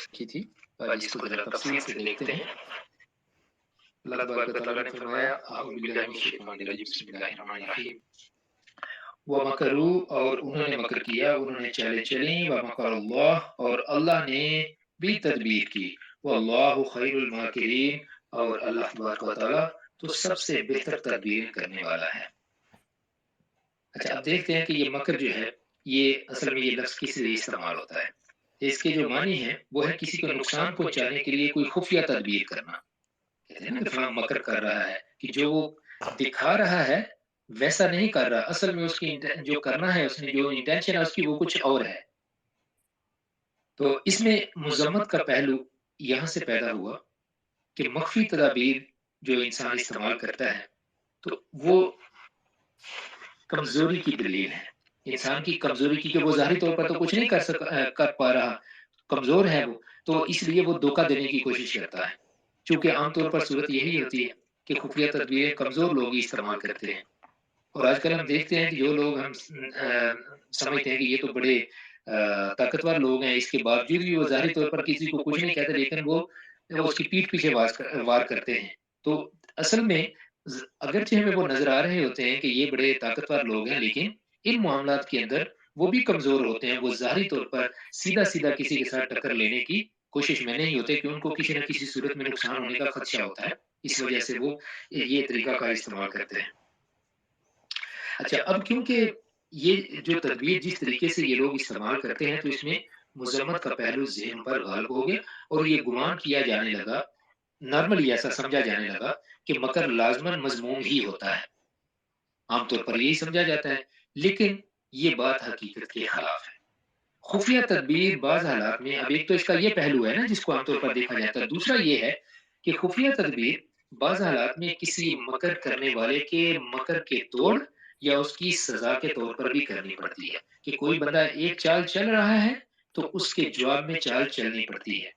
کی تھی، اس کو ذرا تفصیل سے دیکھتے ہیں۔ اللہ تبارک و تعالیٰ نے فرمایا اعوذ باللہ من الشیطان الرجیم بسم اللہ الرحمن الرحیم وَمَكَرُوا اور انہوں نے مکر کیا، انہوں نے چالیں چلیں، وَمَكَرَ اللَّهُ اور اللہ نے بھی تدبیر کی، وَاللَّهُ خَيْرُ الْمَاكِرِينَ اور اللہ تبارک و تعالیٰ تو سب سے بہتر تدبیر کرنے والا ہے۔ اچھا اب دیکھتے ہیں کہ یہ مکر جو ہے یہ اصل میں یہ لفظ کس لیے استعمال ہوتا ہے۔ اس کے جو معنی ہے وہ ہے کسی کو نقصان پہنچانے کے لیے کوئی خفیہ تدبیر کرنا۔ کہتے ہیں نا کہ فلاں مکر کر رہا ہے، کہ جو وہ دکھا رہا ہے ویسا نہیں کر رہا، اصل میں اس کی جو کرنا ہے، اس نے جو انٹینشن ہے اس کی وہ کچھ اور ہے۔ تو اس میں مذمت کا پہلو یہاں سے پیدا ہوا کہ مخفی تدابیر جو انسان استعمال کرتا ہے تو وہ کمزوری کی دلیل ہے، انسان کی کمزوری کی، کہ وہ ظاہری طور پر تو کچھ نہیں کر پا رہا، کمزور ہے وہ، تو اس لیے وہ دھوکہ دینے کی کوشش کرتا ہے۔ چونکہ عام طور پر صورت یہی ہوتی ہے کہ خفیہ تدبیریں کمزور لوگ ہی استعمال کرتے ہیں، اور آج کل ہم دیکھتے ہیں کہ جو لوگ ہم سمجھتے ہیں کہ یہ تو بڑے طاقتور لوگ ہیں، اس کے باوجود بھی وہ ظاہری طور پر کسی کو کچھ نہیں کہتے، لیکن وہ اس کی پیٹھ پیچھے وار کرتے ہیں۔ تو اصل میں اگرچہ ہمیں وہ نظر آ رہے ہوتے ہیں کہ یہ بڑے طاقتور لوگ ہیں، لیکن ان معاملات کے اندر وہ بھی کمزور ہوتے ہیں، وہ ظاہری طور پر سیدھا سیدھا کسی کے ساتھ ٹکر لینے کی کوشش میں نہیں ہوتے، کہ ان کو کسی نہ کسی صورت میں نقصان ہونے کا خدشہ ہوتا ہے، اس وجہ سے وہ یہ طریقہ کار استعمال کرتے ہیں۔ اچھا اب کیونکہ یہ جو تدبیر جس طریقے سے یہ لوگ استعمال کرتے ہیں تو اس میں مذمت کا پہلو ذہن پر غالب ہو گیا، اور یہ گمان کیا جانے لگا، نارملی ایسا سمجھا جانے لگا کہ مکر لازماً مذموم ہی ہوتا ہے، عام طور پر یہی سمجھا جاتا ہے، لیکن یہ بات حقیقت کے خلاف ہے۔ خفیہ تدبیر بعض حالات میں، اب ایک تو اس کا یہ پہلو ہے نا جس کو عام طور پر دیکھا جاتا ہے، دوسرا یہ ہے کہ خفیہ تدبیر بعض حالات میں کسی مکر کرنے والے کے مکر کے توڑ یا اس کی سزا کے طور پر بھی کرنی پڑتی ہے، کہ کوئی بندہ ایک چال چل رہا ہے تو اس کے جواب میں چال چلنی پڑتی ہے۔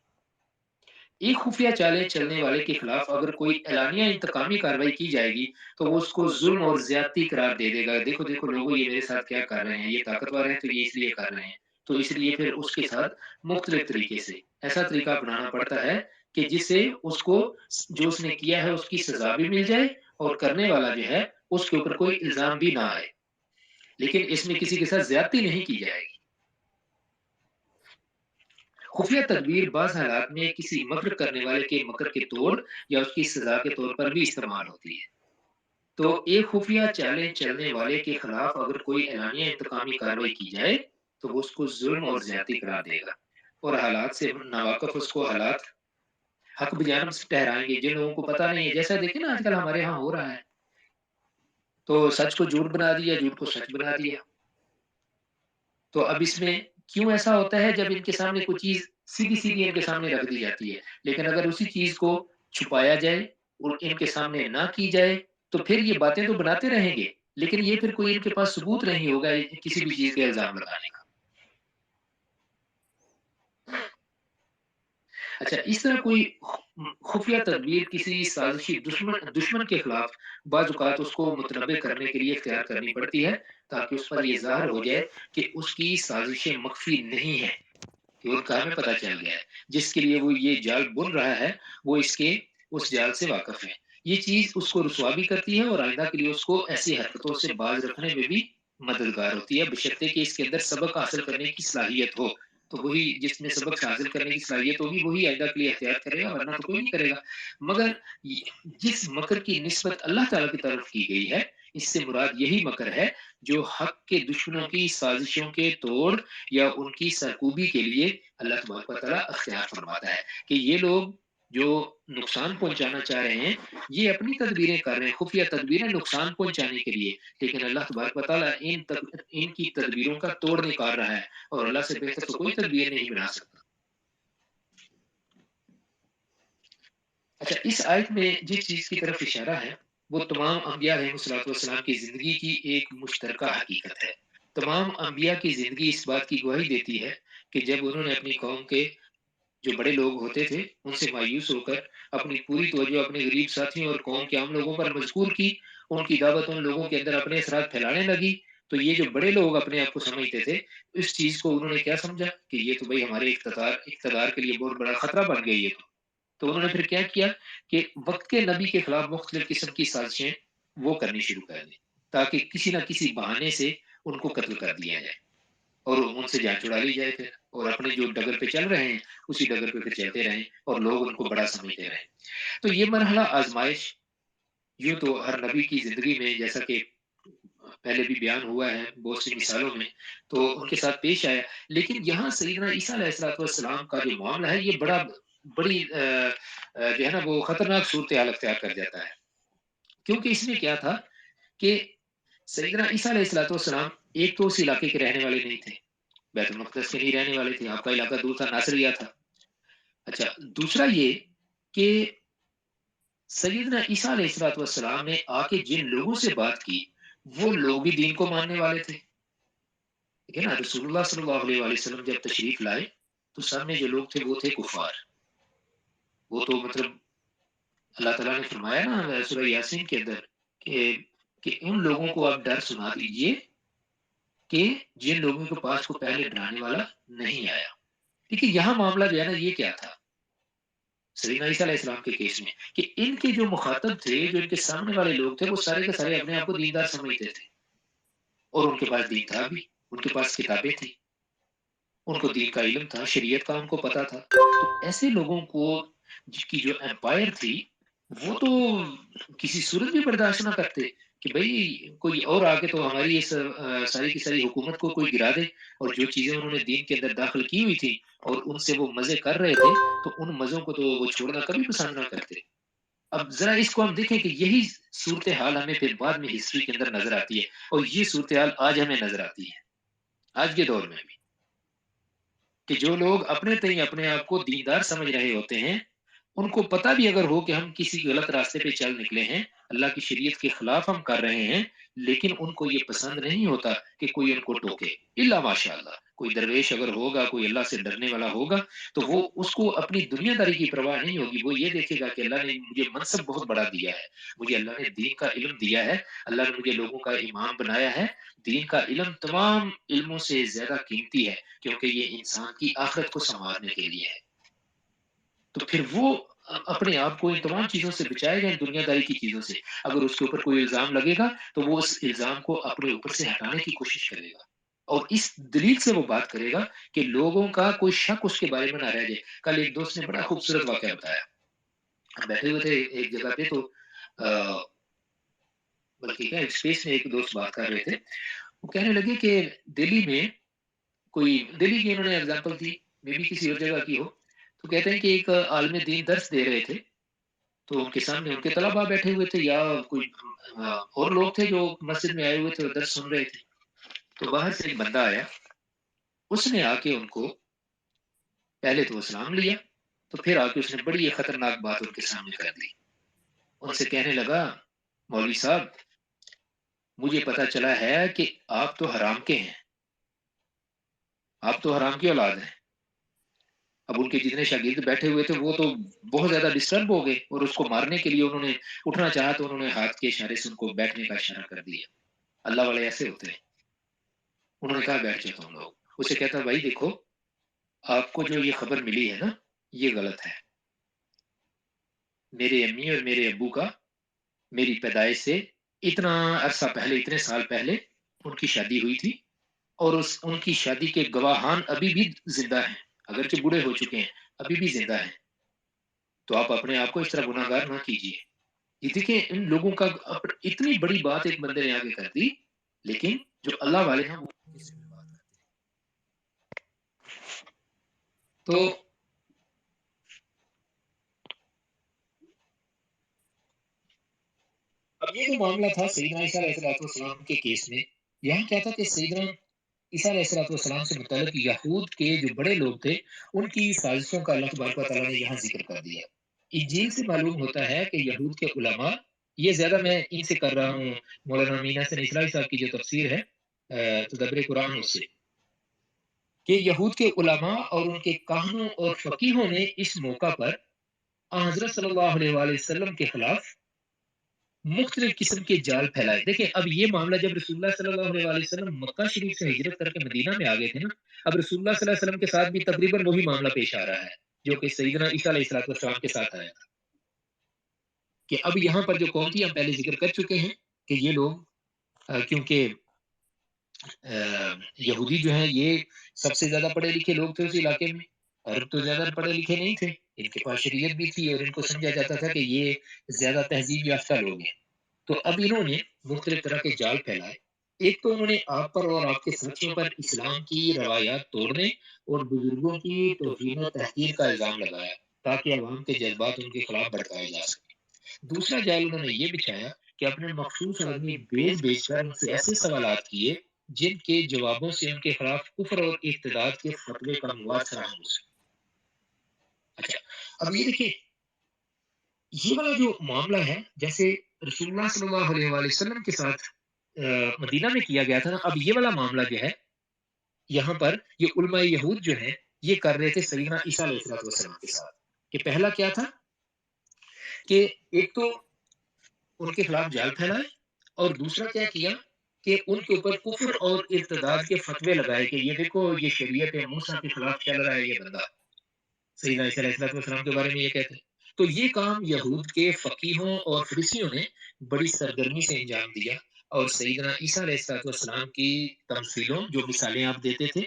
ایک خفیہ چالیں چلنے والے کے خلاف اگر کوئی اعلانیہ انتقامی کارروائی کی جائے گی تو وہ اس کو ظلم اور زیادتی قرار دے دے گا، دیکھو دیکھو لوگوں یہ میرے ساتھ کیا کر رہے ہیں، یہ طاقتور ہیں تو یہ اس لیے کر رہے ہیں، تو اس لیے پھر اس کے ساتھ مختلف طریقے سے ایسا طریقہ اپنانا پڑتا ہے کہ جس سے اس کو جو اس نے کیا ہے اس کی سزا بھی مل جائے، اور کرنے والا جو ہے اس کے اوپر کوئی الزام بھی نہ آئے، لیکن اس میں کسی کے ساتھ زیادتی نہیں کی جائے گی۔ خفیہ تدبیر بعض حالات میں کسی مکر کرنے والے کے مکر کے توڑ یا اس کی سزا کے طور پر بھی استعمال ہوتی ہے۔ تو ایک خفیہ چالیں چلنے والے کے خلاف اگر کوئی اعلانیہ انتقامی کارروائی کی جائے تو وہ اس کو ظلم اور زیادتی قرار دے گا، اور حالات سے ناواقف اس کو حالات حق بجانب ٹھہرائیں گے، جن لوگوں کو پتہ نہیں ہے، جیسا دیکھیں نا آج کل ہمارے ہاں ہو رہا ہے، تو سچ کو جھوٹ بنا دیا، جھوٹ کو سچ بنا دیا۔ تو اب اس میں کیوں ایسا ہوتا ہے؟ جب ان کے سامنے کوئی چیز سیدھی سیدھی ان کے سامنے رکھ دی جاتی ہے، لیکن اگر اسی چیز کو چھپایا جائے اور ان کے سامنے نہ کی جائے تو پھر یہ باتیں تو بناتے رہیں گے، لیکن یہ پھر کوئی ان کے پاس ثبوت نہیں ہوگا کسی بھی چیز کا الزام لگانے کا۔ اچھا اس طرح کوئی خفیہ تدبیر کسی سازشی دشمن کے خلاف بعض اوقات اس کو متنبع کرنے کے لیے اختیار کرنی پڑتی ہے، تاکہ اس پر یہ ظاہر ہو جائے کہ اس کی سازشیں مخفی نہیں ہیں، کہ ان کا ہمیں پتہ چل گیا ہے، جس کے لیے وہ یہ جال بن رہا ہے وہ اس جال سے واقف ہے۔ یہ چیز اس کو رسوا بھی کرتی ہے اور آئندہ کے لیے اس کو ایسی حرکتوں سے باز رکھنے میں بھی مددگار ہوتی ہے، بشرطے کہ اس کے اندر سبق حاصل کرنے کی صلاحیت ہو، تو وہی جس میں سبق حاصل کرنے کی صلاحیت ہوگی وہی آئندہ کے لیے احتیاط کرے گا، ورنہ تو کوئی نہیں کرے گا۔ مگر جس مکر کی نسبت اللہ تعالیٰ کی طرف کی گئی ہے، اس سے مراد یہی مکر ہے جو حق کے دشمنوں کی سازشوں کے توڑ یا ان کی سرکوبی کے لیے اللہ تبارک و تعالیٰ اختیار فرماتا ہے، کہ یہ لوگ جو نقصان پہنچانا چاہ رہے ہیں یہ اپنی تدبیریں کر رہے ہیں، خفیہ تدبیریں نقصان پہنچانے کے لیے، لیکن اللہ تبارک و تعالیٰ ان کی تدبیروں کا توڑ نکال رہا ہے، اور اللہ سے بہتر تو کوئی تدبیر نہیں بنا سکتا۔ اچھا اس آیت میں جس چیز کی طرف اشارہ ہے وہ تمام انبیاء علیہ السلام کی زندگی کی ایک مشترکہ حقیقت ہے۔ تمام انبیاء کی زندگی اس بات کی گواہی دیتی ہے کہ جب انہوں نے اپنی قوم کے جو بڑے لوگ ہوتے تھے ان سے مایوس ہو کر اپنی پوری توجہ اپنے غریب ساتھیوں اور قوم کے عام لوگوں پر مذکور کی، ان کی دعوت ان لوگوں کے اندر اپنے اثرات پھیلانے لگی، تو یہ جو بڑے لوگ اپنے آپ کو سمجھتے تھے، اس چیز کو انہوں نے کیا سمجھا کہ یہ تو بھئی ہمارے اقتدار کے لیے بہت بڑا خطرہ بن گئی ہے۔ تو انہوں نے پھر کیا کیا کہ وقت کے نبی کے خلاف مختلف قسم کی سازشیں وہ کرنی شروع کر دیں، تاکہ کسی نہ کسی بہانے سے ان کو قتل کر دیا جائے اور ان سے جان چھڑا لی جائے پھر، اور اپنے جو ڈگر پہ چل رہے ہیں اسی ڈگر پہ پھر چلتے رہیں اور لوگ ان کو بڑا سمجھتے رہیں۔ تو یہ مرحلہ آزمائش یوں تو ہر نبی کی زندگی میں، جیسا کہ پہلے بھی بیان ہوا ہے بہت سی مثالوں میں، تو ان کے ساتھ پیش آیا، لیکن یہاں سیدنا عیسیٰ علیہ السلام کا جو معاملہ ہے یہ بڑی جو ہے نا وہ خطرناک صورتحال اختیار کر جاتا ہے، کیونکہ اس میں کیا تھا کہ سیدنا عیسیٰ علیہ السلام ایک تو اس علاقے کے رہنے والے نہیں تھے، بیت المقدس کے نہیں رہنے والے تھے، آپ کا علاقہ دور تھا، ناصریہ تھا۔ اچھا، دوسرا یہ کہ سیدنا عیسیٰ علیہ السلام نے آ کے جن لوگوں سے بات کی وہ لوگ بھی دین کو ماننے والے تھے، ٹھیک ہے نا؟ رسول اللہ صلی اللہ علیہ وآلہ وسلم جب تشریف لائے تو سامنے جو لوگ تھے وہ تھے کفار، وہ تو مطلب اللہ تعالیٰ نے فرمایا نا سورہ یاسین کے اندر کہ ان لوگوں کو آپ ڈر سنا دیجئے کہ جن لوگوں کے پاس کو پہلے ڈرانے والا نہیں آیا۔ دیکھیے یہاں معاملہ جو ہے نا یہ کیا تھا سیدنا عیسیٰ علیہ السلام کے کیس میں، کہ ان کے جو مخاطب تھے، جو ان کے سامنے والے لوگ تھے، وہ سارے کے سارے اپنے آپ کو دیندار سمجھتے تھے اور ان کے پاس دین تھا بھی، ان کے پاس کتابیں تھیں، ان کو دین کا علم تھا، شریعت کا ان کو پتا تھا۔ تو ایسے لوگوں کو جس کی جو امپائر تھی وہ تو کسی صورت بھی برداشت نہ کرتے کہ بھئی کوئی اور آگے تو ہماری اس ساری کی ساری حکومت کو کوئی گرا دے، اور جو چیزیں انہوں نے دین کے اندر داخل کی ہوئی تھی اور ان سے وہ مزے کر رہے تھے تو ان مزوں کو تو وہ چھوڑنا کبھی پسند نہ کرتے۔ اب ذرا اس کو ہم دیکھیں کہ یہی صورتحال ہمیں پھر بعد میں ہسٹری کے اندر نظر آتی ہے، اور یہ صورتحال آج ہمیں نظر آتی ہے، آج کے دور میں بھی، کہ جو لوگ اپنے تئیں اپنے آپ کو دیندار سمجھ رہے ہوتے ہیں، ان کو پتہ بھی اگر ہو کہ ہم کسی غلط راستے پہ چل نکلے ہیں، اللہ کی شریعت کے خلاف ہم کر رہے ہیں، لیکن ان کو یہ پسند نہیں ہوتا کہ کوئی ان کو ٹوکے، الا ماشاء اللہ کوئی درویش اگر ہوگا، کوئی اللہ سے ڈرنے والا ہوگا تو وہ اس کو اپنی دنیا داری کی پرواہ نہیں ہوگی، وہ یہ دیکھے گا کہ اللہ نے مجھے منصب بہت بڑا دیا ہے، مجھے اللہ نے دین کا علم دیا ہے، اللہ نے مجھے لوگوں کا امام بنایا ہے، دین کا علم تمام علموں سے زیادہ قیمتی ہے کیونکہ یہ انسان کی آخرت کو سنوارنے کے لیے ہے۔ تو پھر وہ اپنے آپ کو ان تمام چیزوں سے بچائے گا، ان دنیا داری کی چیزوں سے۔ اگر اس کے اوپر کوئی الزام لگے گا تو وہ اس الزام کو اپنے اوپر سے ہٹانے کی کوشش کرے گا، اور اس دلیل سے وہ بات کرے گا کہ لوگوں کا کوئی شک اس کے بارے میں نہ رہ جائے۔ کل ایک دوست نے بڑا خوبصورت واقعہ بتایا، ہم بیٹھے ہوئے تھے ایک جگہ پہ، تو بلکہ کیا اسپیس میں ایک دوست بات کر رہے تھے، وہ کہنے لگے کہ دلی میں کوئی، دلی کی انہوں نے اگزامپل دی، مے بی کسی اور جگہ کی ہو، تو کہتے ہیں کہ ایک عالم دین درس دے رہے تھے، تو ان کے سامنے ان کے طلباء بیٹھے ہوئے تھے یا کوئی اور لوگ تھے جو مسجد میں آئے ہوئے تھے اور درس سن رہے تھے، تو باہر سے ایک بندہ آیا، اس نے آ کے ان کو پہلے تو سلام لیا، تو پھر آ کے اس نے بڑی خطرناک بات ان کے سامنے کر دی، ان سے کہنے لگا مولوی صاحب مجھے پتا چلا ہے کہ آپ تو حرام کے ہیں، آپ تو حرام کی اولاد ہیں۔ اب ان کے جتنے شاگرد بیٹھے ہوئے تھے وہ تو بہت زیادہ ڈسٹرب ہو گئے، اور اس کو مارنے کے لیے انہوں نے اٹھنا چاہا تو انہوں نے ہاتھ کے اشارے سے ان کو بیٹھنے کا اشارہ کر دیا۔ اللہ والے ایسے ہوتے ہیں، انہوں نے کہا بیٹھ جاؤ تم لوگ۔ اسے کہتا بھائی دیکھو آپ کو جو یہ خبر ملی ہے نا یہ غلط ہے، میرے امی اور میرے ابو کا میری پیدائش سے اتنا عرصہ پہلے، اتنے سال پہلے ان کی شادی ہوئی تھی، اور ان کی شادی کے گواہان ابھی بھی زندہ ہیں، اگرچہ بوڑھے ہو چکے ہیں ابھی بھی زندہ ہیں، تو آپ اپنے آپ کو اس طرح گناہ گار نہ کیجیے۔ یہ دیکھیں ان لوگوں کا اتنی بڑی بات ایک بندے نے آگے کر دی، لیکن جو اللہ والے ہیں وہ اس میں بات کرتے ہیں۔ تو اب یہ جو معاملہ تھا سیدنا عیسیٰ علیہ السلام کے کیس میں، یہاں کیا تھا کہ سیدنا عیسیٰ علیہ السلام سے متعلق یہود کے جو بڑے لوگ تھے ان کی سازشوں کا اللہ تبارک و تعالیٰ نے یہاں ذکر کر دیا۔ انجیل سے معلوم ہوتا ہے کہ یہود کے علماء، یہ زیادہ میں ان سے کر رہا ہوں مولانا مینا حسن اصلاحی صاحب کی جو تفسیر ہے تدبر قرآن، اس سے کہ یہود کے علماء اور ان کے کاہنوں اور فقیہوں نے اس موقع پر حضرت صلی اللہ علیہ وآلہ وسلم کے خلاف مختلف قسم کے جال پھیلائے. دیکھیں اب یہ معاملہ جب رسول اللہ صلی اللہ علیہ وآلہ وسلم مکہ شریف سے ہجرت کر کے مدینہ میں آ گئے تھے نا، اب رسول اللہ صلی اللہ علیہ وسلم کے ساتھ بھی تقریباً وہی معاملہ پیش آ رہا ہے جو کہ سیدنا عیسیٰ علیہ السلام کے ساتھ آیا تھا. کہ اب یہاں پر جو قوم تھی ہم پہلے ذکر کر چکے ہیں کہ یہ لوگ کیونکہ یہودی جو ہیں یہ سب سے زیادہ پڑھے لکھے لوگ تھے اس علاقے میں، عرب تو زیادہ پڑھے لکھے نہیں تھے، ان کے پاس شریعت بھی تھی اور ان کو سمجھا جاتا تھا کہ یہ زیادہ تہذیب یافتہ لوگ ہیں. تو اب انہوں نے مختلف طرح کے جال پھیلائے. ایک تو انہوں نے آپ پر اور آپ کے ساتھیوں پر اسلام کی روایات توڑنے اور بزرگوں کی توہین و تحقیر کا الزام لگایا تاکہ عوام کے جذبات ان کے خلاف بھڑکائے جا سکیں. دوسرا جال انہوں نے یہ بچھایا کہ اپنے مخصوص آدمی بیچ بیچ کر ان سے ایسے سوالات کیے جن کے جوابوں سے ان کے خلاف کفر اور ارتداد کے فتوے کا مواد فراہم ہو سکے. اچھا اب یہ دیکھیں یہ والا جو معاملہ ہے جیسے رسول اللہ صلی اللہ علیہ وآلہ وسلم کے ساتھ مدینہ میں کیا گیا تھا نا، اب یہ والا معاملہ جو ہے یہاں پر یہ علماء یہود جو ہیں یہ کر رہے تھے سیدنا عیسیٰ علیہ السلام کے ساتھ. کہ پہلا کیا تھا کہ ایک تو ان کے خلاف جال پھیلائے اور دوسرا کیا کیا کہ ان کے اوپر کفر اور ارتداد کے فتوے لگائے کہ یہ دیکھو یہ شریعت موسیٰ کے خلاف چل رہا ہے یہ بندہ. سیدنا عیسیٰ علیہ السلام کے بارے میں یہ کہتے ہیں. تو یہ کام یہود کے فقیہوں اور فریسیوں نے بڑی سرگرمی سے انجام دیا اور سیدنا عیسیٰ علیہ السلام کی تمثیلوں جو مثالیں آپ دیتے تھے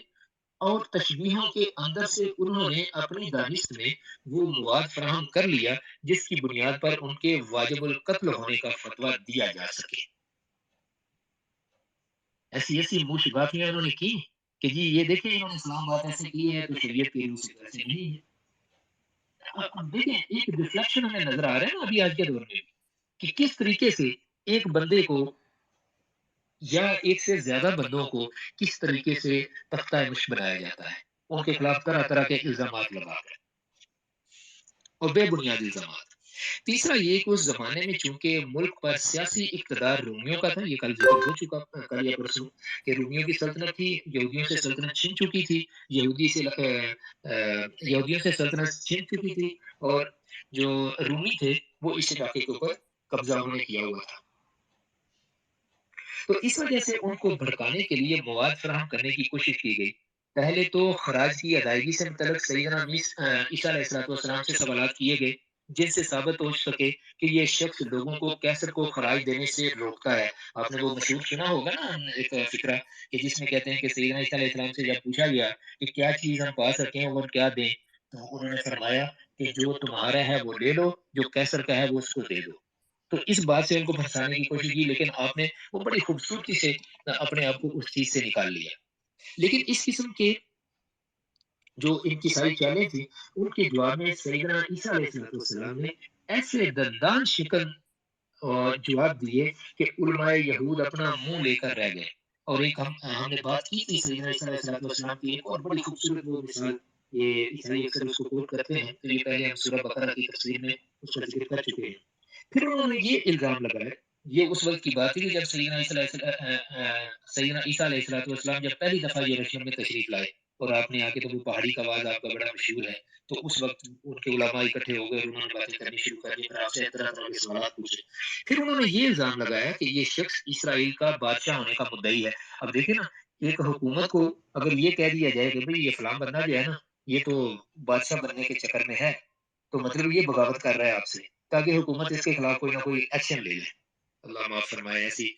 اور تشبیہوں کے اندر سے انہوں نے اپنی دانست میں وہ مواد فراہم کر لیا جس کی بنیاد پر ان کے واجب القتل ہونے کا فتویٰ دیا جا سکے. ایسی ایسی منہ شباتیاں انہوں نے کی کہ جی یہ دیکھیں انہوں نے اسلام بات ایسے کی ہے تو شریعت کی روح سے ایسے نہیں ہے. اب دیکھیں ایک ریفلیکشن ہمیں نظر آ رہا ہے نا ابھی آج کے دور میں کہ کس طریقے سے ایک بندے کو یا ایک سے زیادہ بندوں کو کس طریقے سے تختہ مشق بنایا جاتا ہے ان کے خلاف طرح طرح کے الزامات لگا کر اور بے بنیاد الزامات. تیسرا یہ کہ اس زمانے میں چونکہ ملک پر سیاسی اقتدار رومیوں کا تھا، یہ کل ذکر ہو چکا کل یا پرسوں کہ رومیوں کی سلطنت تھی، یہودیوں سے سلطنت چھن چکی تھی، یہودیوں سے سلطنت چھن چکی تھی اور جو رومی تھے وہ اس علاقے کے اوپر قبضہ انہوں نے کیا ہوا تھا. تو اس وجہ سے ان کو بھڑکانے کے لیے مواد فراہم کرنے کی کوشش کی گئی. پہلے تو خراج کی ادائیگی سے متعلق سیدنا عیسیٰ علیہ السلام سے سوالات کیے گئے جن سے ثابت ہو سکے کہ یہ شخص لوگوں کو کیسر کو خراج دینے سے روکتا ہے. آپ نے وہ مشہور سنا ہوگا نا ایک فقرہ کہ جس میں کہتے ہیں کہ سیدنا عیسیٰ علیہ السلام سے جب پوچھا گیا کہ کیا چیز ہم پا سکیں اور کیا دیں تو انہوں نے فرمایا کہ جو تمہارا ہے وہ لے لو، جو کیسر کا ہے وہ اس کو دے دو. تو اس بات سے ان کو پھنسانے کی کوشش کی لیکن آپ نے وہ بڑی خوبصورتی سے اپنے آپ کو اس چیز سے نکال لیا. لیکن اس قسم کے جو انتسائی چالیں تھیں ان کے جواب میں سیدنا عیسیٰ علیہ السلام نے ایسے دندان شکن جواب دیے کہ علماء یہود اپنا منہ لے کر رہ گئے. اور ایک ہم نے بات کی تھی سیدنا عیسیٰ علیہ السلام کی ایک اور بڑی خوبصورت وہ مثال یہ عیسائی اکثر اس کو کوٹ کرتے ہیں تو یہ پہلے ہم سورہ بقرہ کی تفسیر میں اس کا ذکر کر چکے ہیں. پھر انہوں نے یہ الزام لگایا، یہ اس وقت کی بات تھی جب سیدنا عیسیٰ علیہ السلام جب پہلی دفعہ یروشلم میں تشریف لائے اور آپ نے آ کے تو وہ پہاڑی کا آواز آپ کا بڑا مشہور ہے تو اس وقت ان کے علماء اکٹھے ہو گئے اور انہوں نے باتیں کرنی شروع کر دی، پھر آپ سے طرح طرح کے سوالات پوچھے. پھر انہوں نے یہ الزام لگایا کہ یہ شخص اسرائیل کا بادشاہ ہونے کا مدعی ہے. اب دیکھیں نا ایک حکومت کو اگر یہ کہہ دیا جائے کہ بھئی یہ فلاں بندہ جو ہے نا یہ تو بادشاہ بننے کے چکر میں ہے تو مطلب یہ بغاوت کر رہا ہے آپ سے تاکہ حکومت اس کے خلاف کوئی نہ کوئی ایکشن لے لے. اللہ معاف فرمائے، ایسی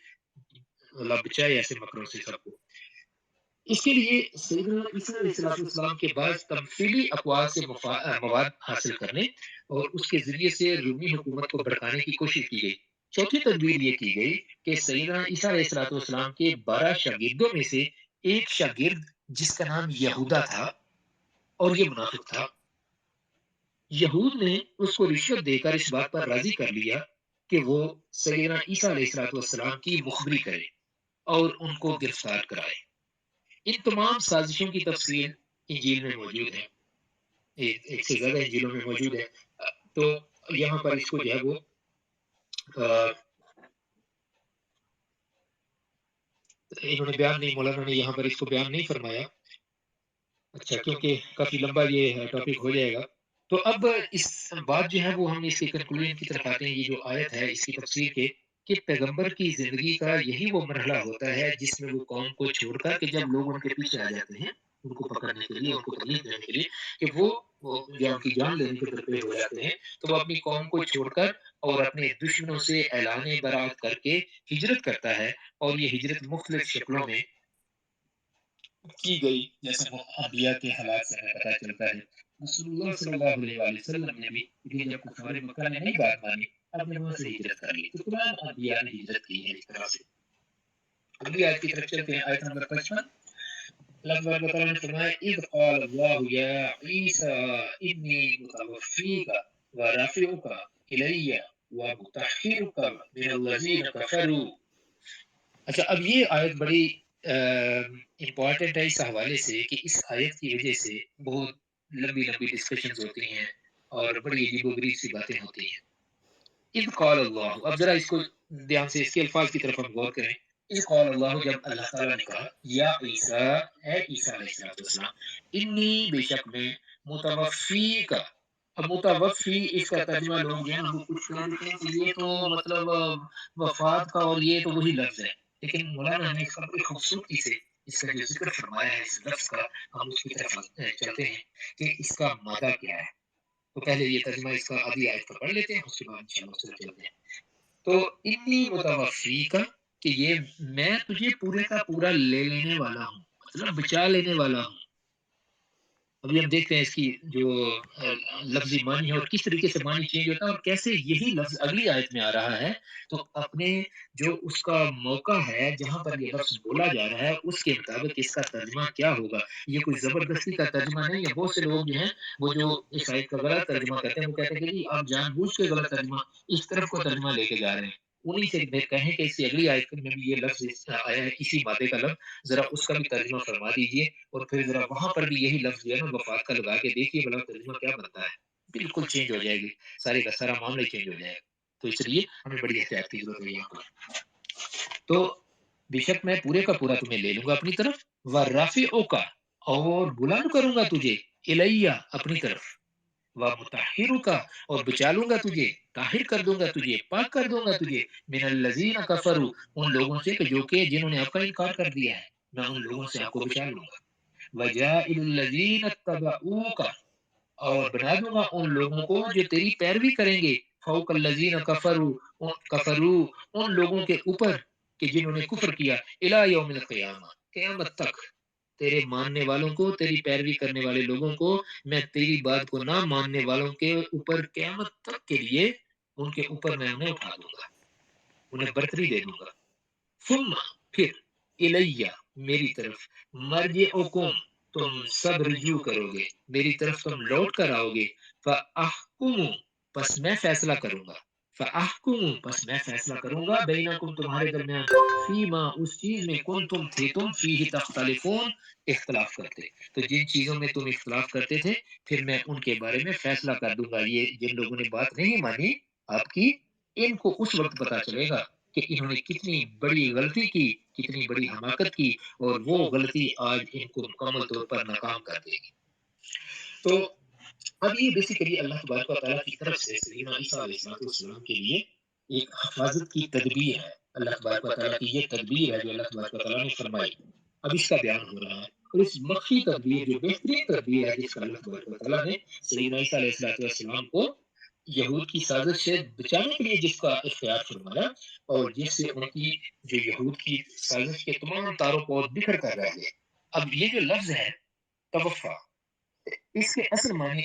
اللہ بچائے ایسے مکروں سے سب کو. اس کے لیے سیدنا عیسیٰ علیہ السلام کے بعض تمثیلی اقوال سے مواد حاصل کرنے اور اس کے ذریعے سے رومی حکومت کو بھڑکانے کی کوشش کی گئی. چوتھی تدبیر یہ کی گئی کہ سیدنا عیسیٰ علیہ السلام کے 12 شاگردوں میں سے ایک شاگرد جس کا نام یہودا تھا اور یہ منافق تھا، یہود نے اس کو رشوت دے کر اس بات پر راضی کر لیا کہ وہ سیدنا عیسیٰ علیہ السلام کی مخبری کرے اور ان کو گرفتار کرائے. ان تمام سازشوں کی تفصیل انجیل میں موجود ہے، ایک سے زیادہ انجیلوں میں موجود ہے. تو یہاں پر اس کو جو ہے وہ انہوں نے بیان نہیں، مولانا نے یہاں پر اس کو بیان نہیں فرمایا. اچھا کیونکہ کافی لمبا یہ ٹاپک ہو جائے گا تو اب اس بات جو ہے وہ ہم اس کے کنکلوژن کی طرف آتے ہیں. یہ جو آیت ہے اس کی تفسیر کے کہ پیغمبر کی زندگی کا یہی وہ مرحلہ ہوتا ہے جس میں وہ قوم کو چھوڑ کر کہ جب لوگ ان کے پیچھے آ جاتے ہیں ان کو پکڑنے کے لیے ان کو تکلیف دینے کے لیے کہ وہ یا ان کی جان لینے کے درپے ہو جاتے ہیں تو وہ اپنی قوم کو چھوڑ کر اور اپنے دشمنوں سے اعلان برات کر کے ہجرت کرتا ہے اور یہ ہجرت مختلف شکلوں میں کی گئی جیسے وہ انبیاء کے حالات سے ہمیں پتہ چلتا ہے رسول اللہ صلی اللہ علیہ وآلہ وسلم نے بھی لیکن جب کفار مکہ نے نہیں بات مانی اپنے وہاں سے ہجرت کر لی تو تمام انبیاء نے ہجرت کی ہے اس طرح سے اگلی آیت کی طرف چلتے ہیں آیت نمبر 55 اللہ تبارک و تعالیٰ نے فرمایا اذ قال اللہ یا عیسی انی متوفیک ورافعک الی ومطہرک من الذین کفروا۔ اچھا اب یہ آیت بڑی امپورٹنٹ ہے اس حوالے سے کہ اس آیت کی وجہ سے بہت لمبی لمبی ڈسکشنز ہوتی ہیں اور بڑی عجیب و غریب سی باتیں ہوتی ہیں۔ اذ قال اللہ، اب ذرا اس کو دھیان سے اس کے الفاظ کی طرف ہم غور کریں۔ اذ قال اللہ، جب اللہ تعالیٰ نے کہا یا عیسیٰ، اے عیسیٰ علیہ السلام، انی بے شک میں متوفی کا، اب متوفی اس کا ترجمہ لوگ جو ہے نا وہ کچھ کہہ دیتے ہیں کہ یہ تو مطلب وفات کا اور یہ تو وہی لفظ ہے، لیکن مولانا نے اس کا بڑی خوبصورتی سے اس کا جو ذکر فرمایا ہے اس لفظ کا، ہم اس کی طرف چلتے ہیں کہ اس کا مادہ کیا ہے۔ تو پہلے یہ ترجمہ اس کا آدھی آیت کا پڑھ لیتے ہیں، اس کے بعد انشاءاللہ اس طرف چلتے ہیں۔ تو انی متوفی کا کہ یہ میں تجھے پورے کا پورا لے لینے والا ہوں، مطلب بچا لینے والا ہوں۔ ابھی ہم دیکھتے ہیں اس کی جو لفظی معنی ہے اور کس طریقے سے معنی چینج ہوتا ہے اور کیسے یہی لفظ اگلی آیت میں آ رہا ہے۔ تو اپنے جو اس کا موقع ہے جہاں پر یہ لفظ بولا جا رہا ہے اس کے مطابق اس کا ترجمہ کیا ہوگا۔ یہ کوئی زبردستی کا ترجمہ نہیں ہے۔ بہت سے لوگ جو ہیں وہ جو اس آیت کا غلط ترجمہ کرتے ہیں وہ کہتے ہیں کہ جی آپ جان بوجھ کے غلط ترجمہ اس طرف کو ترجمہ لے کے جا رہے ہیں۔ انہی سے کہیں کہ اس کی اگلی آیت میں بھی یہ لفظ آیا ہے اسی مادے کا لفظ، ذرا اس کا بھی ترجمہ فرما دیجئے اور پھر ذرا وہاں پر بھی یہی لفظ جو ہے نا وفات کا لگا کے دیکھیے بلا ترجمہ کیا بنتا ہے۔ بالکل چینج ہو جائے گی، سارے کا سارا معاملہ چینج ہو جائے گا۔ تو اس لیے ہمیں بڑی احتیاط کی ضرورت ہے یہاں پر۔ تو بے شک میں پورے کا پورا تمہیں لے لوں گا اپنی طرف، ورافعک اور بلند کروں گا تجھے، الیہ اپنی طرف، ومطہرک اور بچا لوں گا تجھے، طاہر کر دوں گا تجھے، پاک کر دوں گا تجھے، من الذین کفروا ان لوگوں سے کہ جو کہ جنہوں نے آپ کا انکار کر دیا ہے، میں ان لوگوں سے آپ کو بچا لوں گا۔ وجائل الذین اتبعوک اور بنا دوں گا ان لوگوں کو جو تیری پیروی کریں گے، فوق الذین کفروا ان لوگوں کے اوپر کہ جنہوں نے کفر کیا، الی یوم القیامہ قیامت تک، تیرے ماننے والوں کو، تیری پیروی کرنے والے لوگوں کو میں تیری بات کو نہ ماننے والوں کے اوپر قیامت تک کے لیے ان کے اوپر میں انہیں اٹھا دوں گا، انہیں برتری دے دوں گا۔ ثم پھر الیہ میری طرف، مرجعکم تم سب رجوع کرو گے، میری طرف تم لوٹ کر آؤ گے، فاحکم پس میں فیصلہ کروں گا، فاحکم پس میں فیصلہ کروں گا، بینکم تمہارے درمیان، فیما اس چیز میں کنتم تھے تم فیہ تختلفون اختلاف کرتے، تو جن چیزوں میں تم اختلاف کرتے تھے پھر میں ان کے بارے میں فیصلہ کر دوں گا۔ یہ جن لوگوں نے بات نہیں مانی آپ کی، ان کو اس وقت پتا چلے گا کہ انہوں نے کتنی بڑی غلطی کی، کتنی بڑی حماقت کی، اور وہ غلطی آج ان کو مکمل طور پر ناکام کر دے گی۔ تو اب یہ بیسیکلی اللہ تبارک و تعالیٰ کی طرف سے سیدنا عیسیٰ علیہ السلام کے لیے ایک حفاظت کی تدبیر ہے۔ اللہ تبارک و تعالیٰ کی یہ تدبیر ہے جو اللہ تبارک و تعالیٰ نے فرمائی، اب اس کا بیان ہو رہا ہے، اور اس مخفی تدبیر جو بہترین تدبیر ہے جس کا اللہ تبارک و تعالیٰ نے سیدنا عیسیٰ علیہ السلام کو یہود کی سازش سے بچانے کے لیے جس کا اختیار فرمایا، اور جس سے ان کی جو یہود کی سازش کے تمام تاروں کو بکھر کر رہ گئے۔ اب یہ جو لفظ ہے توفا، اس کے اصل معنی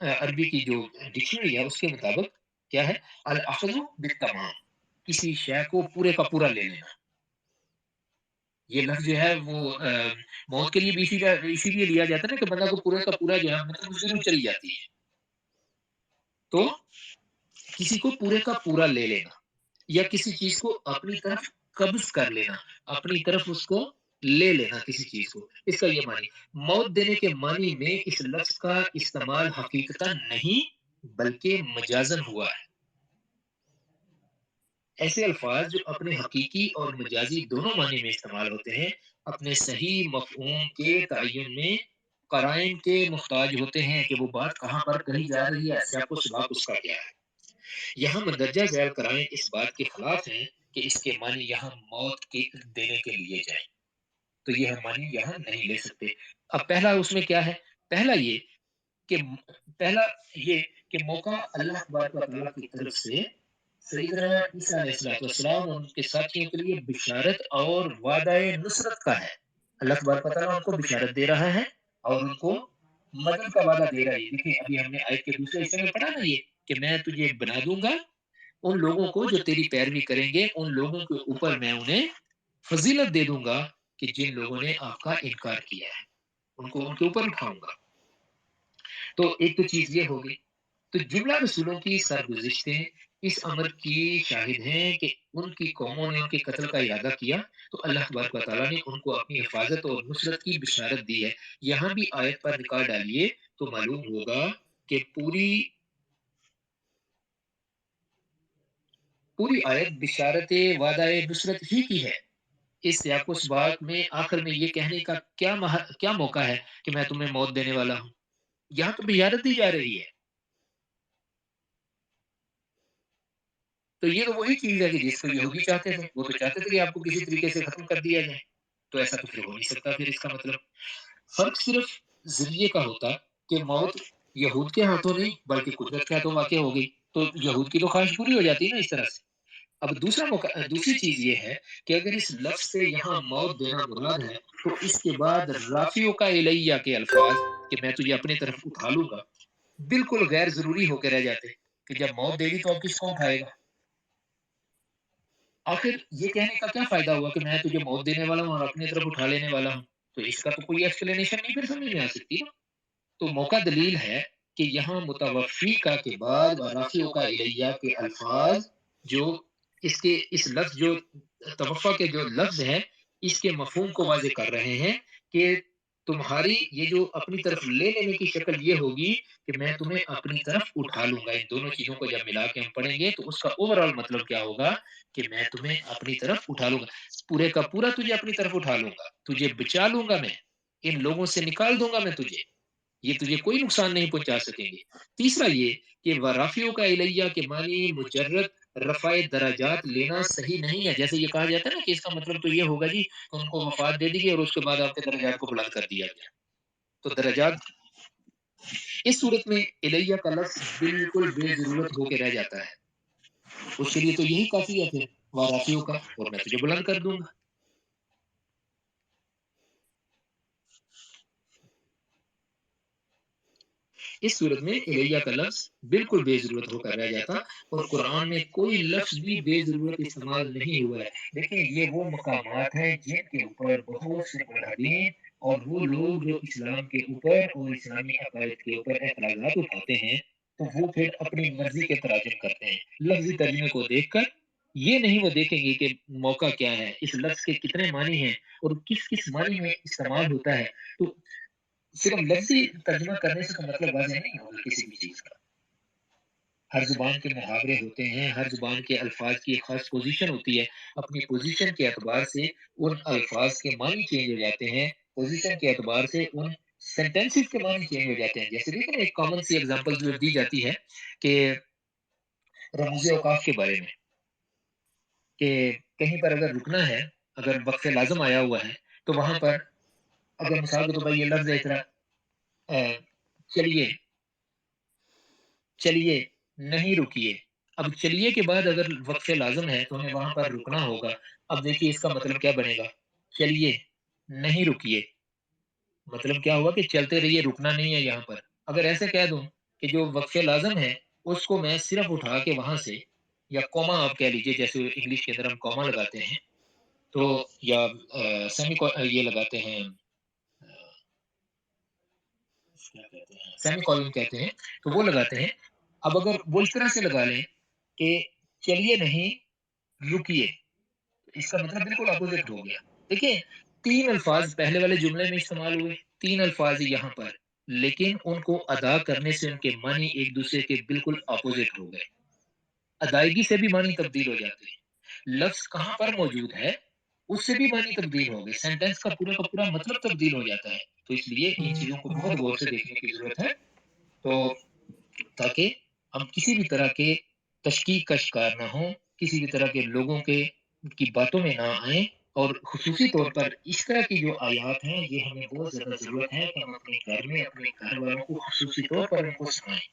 عربی کی جو ڈکشنری ہے اس کے مطابق کیا ہے؟ الاخذ بالتمام، کسی شے کو پورے کا پورا لے لینا۔ یہ لفظ جو ہے وہ موت کے لیے بھی اسی لیے لیا جاتا ہے نا کہ بندہ کو پورے کا پورا جو ہے مطلب ضرور چلی جاتی ہے، تو کسی کو پورے کا پورا لے لینا یا کسی چیز کو اپنی طرف قبض کر لینا، اپنی طرف اس کو لے لینا کسی چیز کو، اس کا یہ معنی۔ موت دینے کے معنی میں اس لفظ کا استعمال حقیقتاً نہیں بلکہ مجازن ہوا ہے۔ ایسے الفاظ جو اپنے حقیقی اور مجازی دونوں معنی میں استعمال ہوتے ہیں، اپنے صحیح مفہوم کے تعین میں قرائن کے محتاج ہوتے ہیں کہ وہ بات کہاں پر کہی جا رہی ہے، سیاق و سباق اس کا کیا ہے۔ یہاں مندرجہ ذیل قرائن اس بات کے خلاف ہیں کہ اس کے معنی یہاں موت کے دینے کے لیے جائیں، تو یہ ہم معنی یہاں نہیں لے سکتے۔ اب پہلا اس میں کیا ہے؟ پہلا یہ کہ پہلا یہ کہ موقع اللہ تبارک و تعالیٰ کی طرف سے سیدنا عیسیٰ علیہ السلام اور ان کے ساتھیوں کے لیے بشارت اور وعدہ نصرت کا ہے۔ اللہ تبارک و تعالیٰ ان کو بشارت دے رہا ہے اور ان کو مدد کا وعدہ دے رہا ہے۔ دیکھیں ابھی ہم نے آیت کے دوسرے حصے میں پڑھا نا یہ کہ میں تجھے بنا دوں گا ان لوگوں کو جو تیری پیروی کریں گے، ان لوگوں کے اوپر میں انہیں فضیلت دے دوں گا کہ جن لوگوں نے آپ کا انکار کیا ہے، ان کو ان کے اوپر اٹھاؤں گا۔ تو ایک تو چیز یہ ہوگی، تو جملہ رسولوں کی سرگزشتیں اس امر کی شاہد ہیں کہ ان کی قوموں نے ان کے قتل کا ارادہ کیا تو اللہ تبارک و تعالیٰ نے ان کو اپنی حفاظت اور نصرت کی بشارت دی ہے۔ یہاں بھی آیت پر نکال ڈالیے تو معلوم ہوگا کہ پوری آیت بشارت وعدہ نصرت ہی کی ہے۔ اس سیاق و سباق میں آخر میں یہ کہنے کا کیا موقع ہے کہ میں تمہیں موت دینے والا ہوں؟ یہاں تو بشارت دی جا رہی ہے۔ تو یہ تو وہی چیز ہے کہ جس کو یہودی چاہتے تھے، وہ تو چاہتے تھے کہ آپ کو کسی طریقے سے ختم کر دیا جائے، تو ایسا تو پھر ہو نہیں سکتا۔ پھر اس کا مطلب فرق صرف ذریعے کا ہوتا کہ موت یہود کے ہاتھوں نہیں بلکہ قدرت کے ہاتھوں واقع ہو گئی، تو یہود کی تو خواہش پوری ہو جاتی نا اس طرح سے۔ اب دوسری چیز یہ ہے کہ اگر اس لفظ سے یہاں موت دینا مراد ہے تو اس کے بعد رافیوں کا الیہ کے الفاظ کہ میں تجھے اپنی طرف اٹھا لوں گا بالکل غیر ضروری ہو کے رہ جاتے کہ جب موت دے دی تو اب کس کو اٹھائے گا؟ آخر یہ کہنے کا کیا فائدہ ہوا کہ میں تجھے موت دینے والا ہوں اور اپنی طرف اٹھا لینے والا ہوں؟ تو اس کا تو کوئی ایکسپلینیشن نہیں پھر سمجھ میں آ سکتی نا۔ تو موقع دلیل ہے کہ یہاں متوفی کا کے بعد رافیوں کا الیہ کے الفاظ جو اس لفظ جو توفع کے جو لفظ ہے اس کے مفہوم کو واضح کر رہے ہیں کہ تمہاری یہ جو اپنی طرف لے لینے کی شکل یہ ہوگی کہ میں تمہیں اپنی طرف اٹھا لوں گا۔ ان دونوں چیزوں کو جب ملا کے ہم پڑھیں گے تو اس کا اوورآل مطلب کیا ہوگا کہ میں تمہیں اپنی طرف اٹھا لوں گا، پورے کا پورا تجھے اپنی طرف اٹھا لوں گا، تجھے بچا لوں گا، میں ان لوگوں سے نکال دوں گا میں تجھے، یہ تجھے کوئی نقصان نہیں پہنچا سکیں گے۔ تیسرا یہ کہ ورافیوں کا الیہ کے معنی مجرد رفع درجات لینا صحیح نہیں ہے۔ جیسے یہ کہا جاتا ہے نا کہ اس کا مطلب تو یہ ہوگا جی کہ ان کو وفات دے دی گئی اور اس کے بعد آپ کے درجات کو بلند کر دیا گیا، تو درجات اس صورت میں الیہ کا لفظ بالکل بے ضرورت ہو کے رہ جاتا ہے۔ اس کے لیے تو یہی کافی ہے پھر ورافیوں کا اور میں تجھے بلند کر دوں گا۔ اس صورت میں الیہ کا لفظ بالکل بے ضرورت ہو کر رہ جاتا اور قرآن میں کوئی لفظ بھی بے ضرورت استعمال نہیں ہوا ہے۔ دیکھیں یہ وہ مقامات ہیں جن کے اوپر بہت سے ملحدین اور وہ لوگ جو اسلام کے اوپر اور اسلامی عقائد کے اوپر اعتراضات اٹھاتے ہیں تو وہ پھر اپنی مرضی کے تراجم کرتے ہیں لفظی ترجمے کو دیکھ کر۔ یہ نہیں وہ دیکھیں گے کہ موقع کیا ہے، اس لفظ کے کتنے معنی ہیں اور کس کس معنی میں استعمال ہوتا ہے۔ تو صرف لفظی ترجمہ کرنے سے تو مطلب واضح نہیں ہوگا کسی بھی چیز کا۔ ہر زبان کے محاورے ہوتے ہیں، ہر زبان کے الفاظ کی ایک خاص پوزیشن ہوتی ہے، اپنی پوزیشن کے اعتبار سے ان الفاظ کے معنی چینج ہو جاتے ہیں، پوزیشن کے اعتبار سے ان سینٹینسز کے معنی چینج ہو جاتے ہیں۔ جیسے دیکھیں ایک کامن سی ایگزامپل جو دی جاتی ہے کہ رموز اوقاف کے بارے میں کہ کہیں پر اگر رکنا ہے، اگر وقف لازم آیا ہوا ہے تو وہاں پر اگر مثال کے طور پر یہ لفظ ہے طرح چلیے چلیے نہیں رکیے، اب چلیے کے بعد اگر وقف لازم ہے تو ہمیں وہاں پر رکنا ہوگا۔ اب دیکھیے اس کا مطلب کیا بنے گا، چلیے نہیں رکیے، مطلب کیا ہوا کہ چلتے رہیے، رکنا نہیں ہے یہاں پر۔ اگر ایسے کہہ دوں کہ جو وقف لازم ہے اس کو میں صرف اٹھا کے وہاں سے یا کوما آپ کہہ لیجئے، جیسے انگلش کے اندر ہم کوما لگاتے ہیں تو یا سیمی یہ لگاتے ہیں سیمی کولن کہتے ہیں تو وہ لگاتے ہیں۔ اب اگر وہ اس طرح سے لگا لیں کہ چلیے نہیں رکیے، اس کا مطلب بالکل اپوزٹ ہو گیا۔ دیکھیں تین الفاظ پہلے والے جملے میں استعمال ہوئے، تین الفاظ یہاں پر، لیکن ان کو ادا کرنے سے ان کے معنی ایک دوسرے کے بالکل اپوزٹ ہو گئے، ادائیگی سے بھی معنی تبدیل ہو جاتے ہیں، لفظ کہاں پر موجود ہے اس سے بھی معنی تبدیل ہو گئے، سینٹینس کا پورا مطلب تبدیل ہو جاتا ہے۔ تو اس لیے ان چیزوں کو بہت غور سے دیکھنے کی ضرورت ہے، تو تاکہ ہم کسی بھی طرح کے تشکیک کا شکار نہ ہوں، کسی بھی طرح کے لوگوں کے کی باتوں میں نہ آئیں، اور خصوصی طور پر اس طرح کی جو آیات ہیں یہ ہمیں بہت زیادہ ضرورت ہے کہ ہم اپنے گھر میں اپنے گھر والوں کو خصوصی طور پر ان کو سنائیں،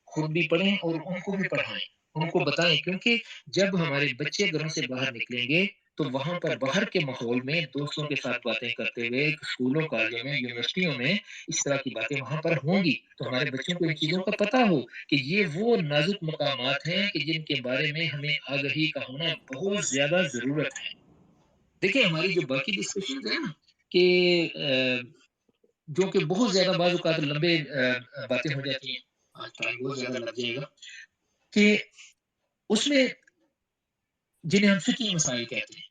خود بھی پڑھیں اور ان کو بھی پڑھائیں، ان کو بتائیں، کیونکہ جب ہمارے بچے گھروں سے باہر نکلیں گے تو وہاں پر باہر کے ماحول میں دوستوں کے ساتھ باتیں کرتے ہوئے اسکولوں کالجوں میں یونیورسٹیوں میں اس طرح کی باتیں وہاں پر ہوں گی، تو ہمارے بچوں کو ان چیزوں کا پتہ ہو کہ یہ وہ نازک مقامات ہیں کہ جن کے بارے میں ہمیں آگہی کا ہونا بہت زیادہ ضرورت ہے۔ دیکھیں ہماری جو باقی ڈسکشنز ہیں نا کہ جو کہ بہت زیادہ بعض اوقات لمبے باتیں ہو جاتی ہیں، آج ٹائم بہت زیادہ لگ جائے گا، کہ اس میں جنہیں ہم فقہی مسائل کہتے ہیں،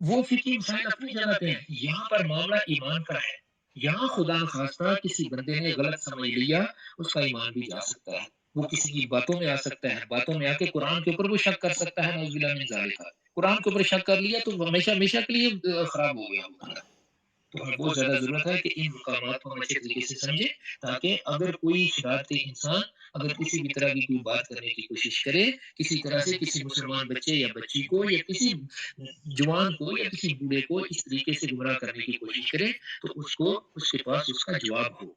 وہ فقہی مسائل اپنی جگہ پہ ہیں، یہاں پر معاملہ ایمان کا ہے، یہاں خدا نخواستہ کسی بندے نے غلط سمجھ لیا، اس کا ایمان بھی جا سکتا ہے، وہ کسی کی باتوں میں آ سکتا ہے، باتوں میں آ کے قرآن کے اوپر وہ شک کر سکتا ہے، نعوذ باللہ من ذالک، قرآن کے اوپر شک کر لیا تو ہمیشہ ہمیشہ کے لیے خراب ہو گیا وہ بندہ۔ تو ہمیں بہت زیادہ ضرورت ہے کہ ان مقامات کو ہم اچھے طریقے سے سمجھیں، تاکہ اگر کوئی شرارتی انسان اگر کسی بھی طرح کی کوئی بات کرنے کی کوشش کرے، کسی طرح سے کسی مسلمان بچے یا بچی کو یا کسی جوان کو یا کسی بوڑھے کو اس طریقے سے گمراہ کرنے کی کوشش کرے، تو اس کو اس کے پاس اس کا جواب ہو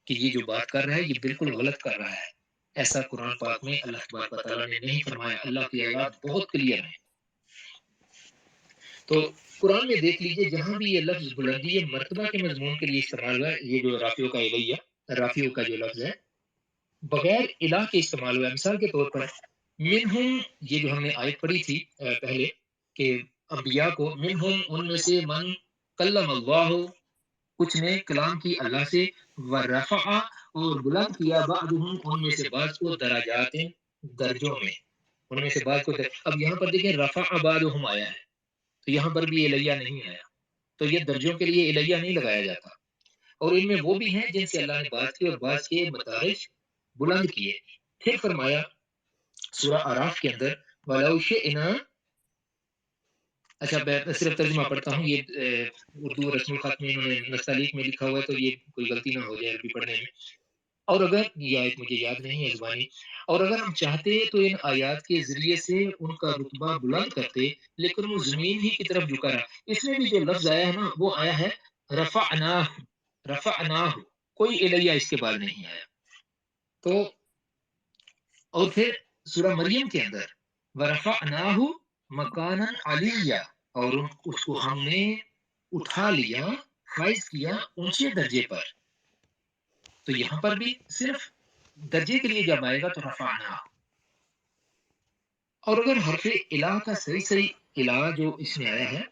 کہ یہ جو بات کر رہا ہے یہ بالکل غلط کر رہا ہے۔ ایسا قرآن پاک میں اللہ تبارک و تعالیٰ نے نہیں فرمایا، اللہ کی آیات بہت کلیئر ہیں۔ تو قرآن میں دیکھ لیجئے جہاں بھی یہ لفظ بلندی مرتبہ کے مضمون کے لیے استعمال ہوا ہے، یہ جو رافیوں کا الیہ، رافیوں کا جو لفظ ہے بغیر الہ کے استعمال ہوا ہے۔ مثال کے طور پر منہم، یہ جو ہم نے آیت پڑھی تھی پہلے کہ انبیاء کو منہم، ان میں سے من کلم اللہ، کچھ نے کلام کی اللہ سے، ورفع، اور بلند کیا بعضهم، ان میں سے بعض کو درجات، درجوں میں، ان میں سے بعض کو اب یہاں پر دیکھیں رفع بعضهم آیا ہے تو یہاں پر بھی الیہ نہیں آیا، تو یہ درجوں کے لیے الیہ نہیں لگایا جاتا، اور ان میں وہ بھی ہیں جن سے اللہ نے بات کی اور بعض کے مدارج بلند کیے۔ پھر فرمایا سورہ اعراف کے اندر وَلَوْ شِئْنَا، اچھا میں صرف ترجمہ پڑھتا ہوں، یہ اردو رسم الخط میں انہوں نے نستعلیق میں لکھا ہوا ہے تو یہ کوئی غلطی نہ ہو جائے عربی پڑھنے میں، اور اگر یہ آیت مجھے یاد نہیں ہے زبانی، اور اگر ہم چاہتے تو ان آیات کے ذریعے سے ان کا رتبہ بلند کرتے، لیکن وہ زمین ہی کی طرف جھکا رہا۔ اس میں بھی جو لفظ آیا ہے نا وہ آیا ہے رفعناہ، رفعناہ، کوئی الیہ اس کے بعد نہیں آیا۔ تو اور پھر سورہ مریم کے اندر ورفعناہ مکانا علیہ، اور اس کو ہم نے اٹھا لیا، فائز کیا اونچے درجے پر، تو یہاں پر بھی صرف درجے کے لیے جب آئے گا تو رفعنا، اور اگر حرف الہ کا صحیح صحیح الہ جو اس میں آیا ہے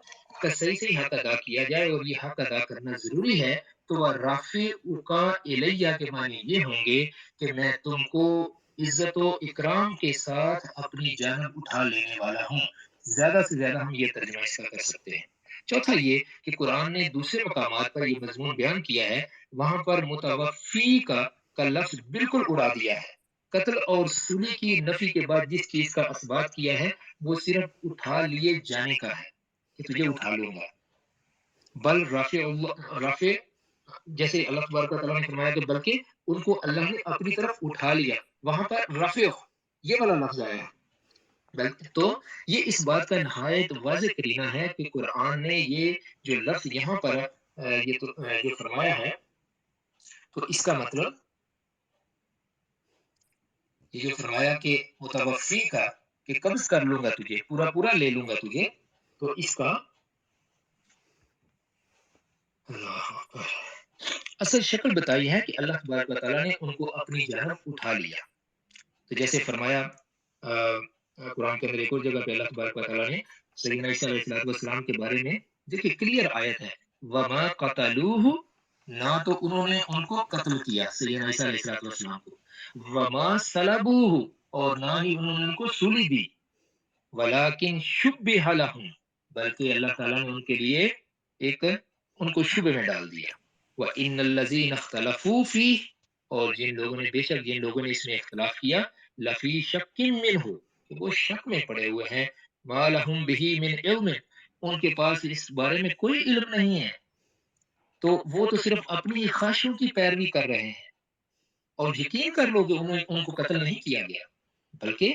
کا صحیح صحیح حق ادا کیا جائے، اور یہ حق ادا کرنا ضروری ہے، تو وہ رافع کا الیہ کے معنی یہ ہوں گے کہ میں تم کو عزت و اکرام کے ساتھ اپنی جانب اٹھا لینے والا ہوں۔ زیادہ سے زیادہ ہم یہ ترجمہ اس کا کر سکتے ہیں۔ چوتھا یہ کہ قرآن نے دوسرے مقامات پر یہ مضمون بیان کیا ہے، وہاں پر متوفی کا لفظ بالکل اڑا دیا ہے۔ قتل اور سولی کی نفی کے بعد جس چیز کا اثبات کیا ہے وہ صرف اٹھا لیے جانے کا ہے کہ تجھے اٹھا لوں گا، بل رافع اللہ، رافع جیسے اللہ تبارک و تعالیٰ نے فرمایا کہ بلکہ ان کو اللہ نے اپنی طرف اٹھا لیا، وہاں پر رافع یہ والا لفظ آیا ہے، تو یہ اس بات کا نہایت واضح کرینہ ہے کہ قرآن نے یہ جو لفظ یہاں پر یہ تو جو فرمایا ہے، تو اس کا مطلب یہ جو فرمایا کہ متوفی کا کہ قبض کر لوں گا تجھے، پورا پورا لے لوں گا تجھے، تو اس کا اصل شکل بتائی ہے کہ اللہ تبارک و تعالیٰ نے ان کو اپنی جانب اٹھا لیا۔ تو جیسے فرمایا قرآن کے اندر ایک اور جگہ پہ اللہ تبارک و تعالیٰ نے سیدنا عیسیٰ علیہ السلام کے بارے میں، دیکھیے کلیئر آیت ہے، وَمَا قَتَلُوهُ، نہ تو انہوں نے ان کو قتل کیا سیدنا عیسیٰ علیہ السلام کو، وَمَا صَلَبُوهُ، اور نہ ہی انہوں نے ان کو سولی دی، وَلَٰكِن شُبِّهَ لَهُم، بلکہ اللہ تعالیٰ نے ان کے لیے ایک ان کو شبہ میں ڈال دیا، وَإِنَّ الَّذِينَ اخْتَلَفُوا فِيهِ، اور جن لوگوں نے بے شک جن لوگوں نے اس میں اختلاف کیا، لفی شک منہ، کہ وہ شک میں پڑے ہوئے ہیں، ما لہم بہ من علم، ان کے پاس اس بارے میں کوئی علم نہیں ہے، تو وہ تو صرف اپنی خواہشوں کی پیروی کر رہے ہیں، اور یقین کر لو کہ ان کو قتل نہیں کیا گیا، بلکہ